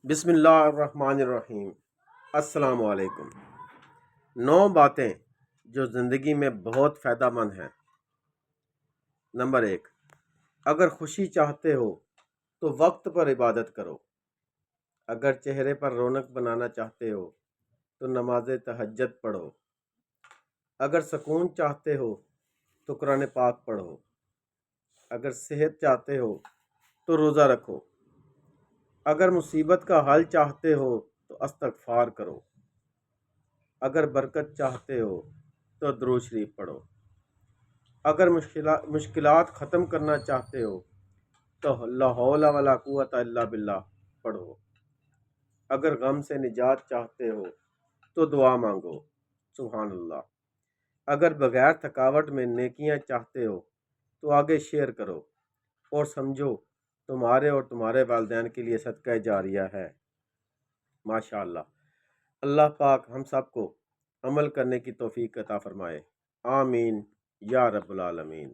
بسم اللہ الرحمن الرحیم۔ السلام علیکم۔ 9 باتیں جو زندگی میں بہت فائدہ مند ہیں۔ نمبر 1، اگر خوشی چاہتے ہو تو وقت پر عبادت کرو۔ اگر چہرے پر رونق بنانا چاہتے ہو تو نماز تہجد پڑھو۔ اگر سکون چاہتے ہو تو قرآن پاک پڑھو۔ اگر صحت چاہتے ہو تو روزہ رکھو۔ اگر مصیبت کا حل چاہتے ہو تو استغفار کرو۔ اگر برکت چاہتے ہو تو درود شریف پڑھو۔ اگر مشکلات ختم کرنا چاہتے ہو تو لا حول ولا قوت الا باللہ پڑھو۔ اگر غم سے نجات چاہتے ہو تو دعا مانگو، سبحان اللہ۔ اگر بغیر تھکاوٹ میں نیکیاں چاہتے ہو تو آگے شیئر کرو اور سمجھو تمہارے اور تمہارے والدین کے لیے صدقہ جاریہ ہے۔ ماشاء اللہ۔ اللہ پاک ہم سب کو عمل کرنے کی توفیق عطا فرمائے، آمین یا رب العالمین۔